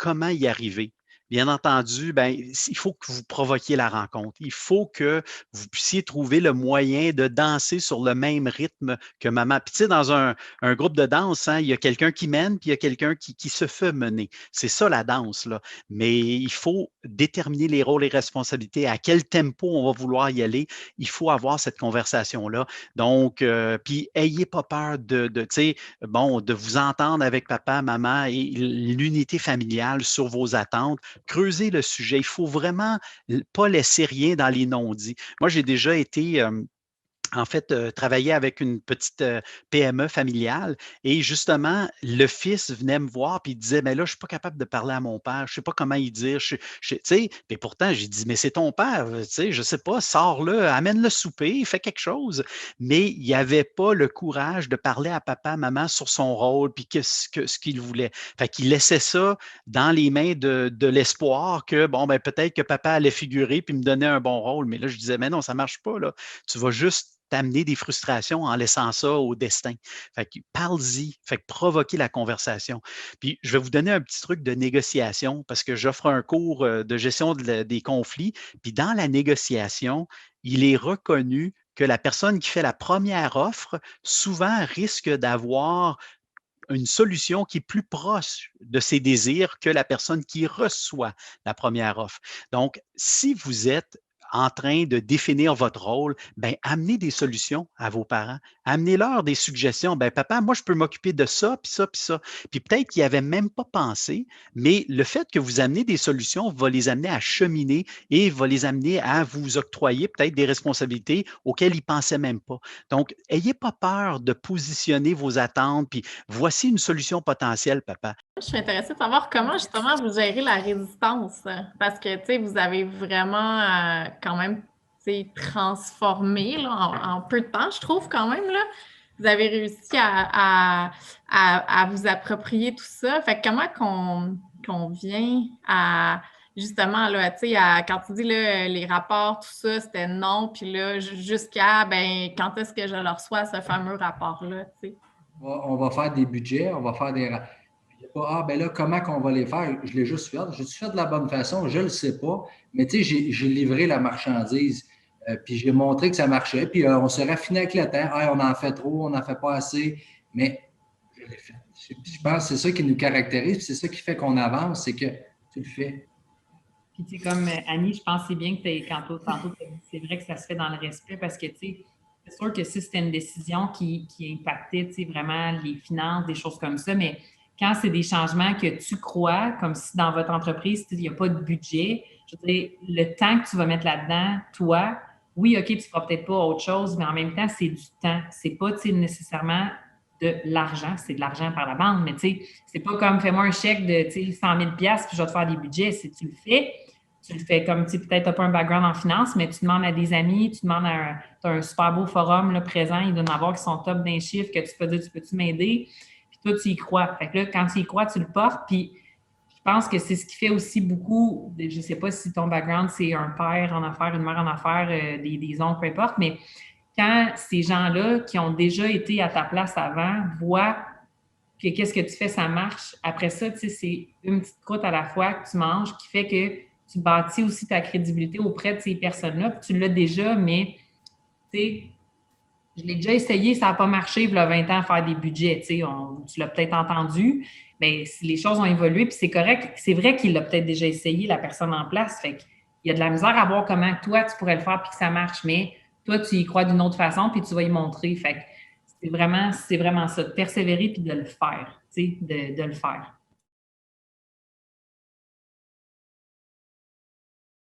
comment y arriver? Bien entendu, ben, il faut que vous provoquiez la rencontre. Il faut que vous puissiez trouver le moyen de danser sur le même rythme que maman. Puis, tu sais, dans un groupe de danse, hein, il y a quelqu'un qui mène, puis il y a quelqu'un qui se fait mener. C'est ça la danse, là. Mais il faut déterminer les rôles et responsabilités, à quel tempo on va vouloir y aller. Il faut avoir cette conversation-là. Donc, puis ayez pas peur tu sais, bon, de vous entendre avec papa, maman et l'unité familiale sur vos attentes. Creuser le sujet. Il faut vraiment pas laisser rien dans les non-dits. Moi, j'ai déjà été en fait, travailler avec une petite PME familiale et justement, le fils venait me voir puis il disait: «Mais là, je ne suis pas capable de parler à mon père, je ne sais pas comment y dire, tu sais?» Et pourtant, j'ai dit: «Mais c'est ton père, tu sais, je ne sais pas, sors-le, amène-le souper, fais quelque chose». Mais il n'avait pas le courage de parler à papa, maman sur son rôle puis ce qu'il voulait. Fait qu'il laissait ça dans les mains de l'espoir que, bon, ben, peut-être que papa allait figurer puis me donner un bon rôle. Mais là, je disais: «Mais non, ça ne marche pas, là. Tu vas juste t'amener des frustrations en laissant ça au destin. Fait que parle-y, fait que provoquer la conversation. Puis je vais vous donner un petit truc de négociation parce que j'offre un cours de gestion des conflits. Puis dans la négociation, il est reconnu que la personne qui fait la première offre souvent risque d'avoir une solution qui est plus proche de ses désirs que la personne qui reçoit la première offre. Donc, si vous êtes en train de définir votre rôle, ben, amenez des solutions à vos parents. Amenez-leur des suggestions. Ben, papa, moi, je peux m'occuper de ça, puis ça, puis ça. Puis peut-être qu'ils n'avaient même pas pensé, mais le fait que vous amenez des solutions va les amener à cheminer et va les amener à vous octroyer peut-être des responsabilités auxquelles ils ne pensaient même pas. Donc, ayez pas peur de positionner vos attentes, puis voici une solution potentielle, papa. Je suis intéressée de savoir comment justement vous gérez la résistance, parce que, tu sais, vous avez vraiment quand même, tu sais, transformé là, en peu de temps, je trouve quand même, là. Vous avez réussi à vous approprier tout ça. Fait que comment qu'on vient à, justement, là, tu sais, quand tu dis là, les rapports, tout ça, c'était non, puis là, jusqu'à, ben, quand est-ce que je le reçois, ce fameux rapport-là, tu sais? On va faire des budgets, on va faire des. Puis, ah, ben là, comment qu'on va les faire? Je l'ai juste fait. J'ai fait de la bonne façon, je ne le sais pas. Mais tu sais, j'ai livré la marchandise, puis j'ai montré que ça marchait. Puis on s'est raffiné avec le temps. Ah, on en fait trop, on n'en fait pas assez. Mais je l'ai fait. Je pense que c'est ça qui nous caractérise, puis c'est ça qui fait qu'on avance, c'est que tu le fais. Puis, tu sais, comme Annie, je pense que c'est bien que tu aies, tantôt, c'est vrai que ça se fait dans le respect parce que, tu sais, c'est sûr que si c'était une décision qui impactait, tu sais, vraiment les finances, des choses comme ça, mais quand c'est des changements que tu crois, comme si dans votre entreprise, il n'y a pas de budget, je veux dire, le temps que tu vas mettre là-dedans, toi, oui, OK, tu ne feras peut-être pas autre chose, mais en même temps, c'est du temps. C'est pas, tu sais, nécessairement de l'argent, c'est de l'argent par la bande, mais tu sais, c'est pas comme fais-moi un chèque de 100 000 puis je vais te faire des budgets. Si tu le fais comme, tu sais, peut-être tu n'as pas un background en finance, mais tu demandes à des amis, tu demandes tu as un super beau forum là, présent, il doit en avoir qui sont top d'un chiffre, que tu peux dire, tu peux-tu m'aider? Puis toi, tu y crois. Fait que là, quand tu y crois, tu le portes, puis je pense que c'est ce qui fait aussi beaucoup, je ne sais pas si ton background, c'est un père en affaires, une mère en affaires, des oncles, peu importe, mais quand ces gens-là qui ont déjà été à ta place avant voient que qu'est-ce que tu fais, ça marche, après ça, tu sais, c'est une petite croûte à la fois que tu manges qui fait que tu bâtis aussi ta crédibilité auprès de ces personnes-là. Puis tu l'as déjà, mais tu sais, je l'ai déjà essayé, ça n'a pas marché, il y a 20 ans, à faire des budgets. Tu sais, tu l'as peut-être entendu, mais si les choses ont évolué, puis c'est correct, c'est vrai qu'il l'a peut-être déjà essayé, la personne en place. Fait qu'il y a de la misère à voir comment toi, tu pourrais le faire puis que ça marche, mais toi, tu y crois d'une autre façon, puis tu vas y montrer. Fait que c'est vraiment ça, de persévérer puis de le faire, tu sais, de le faire.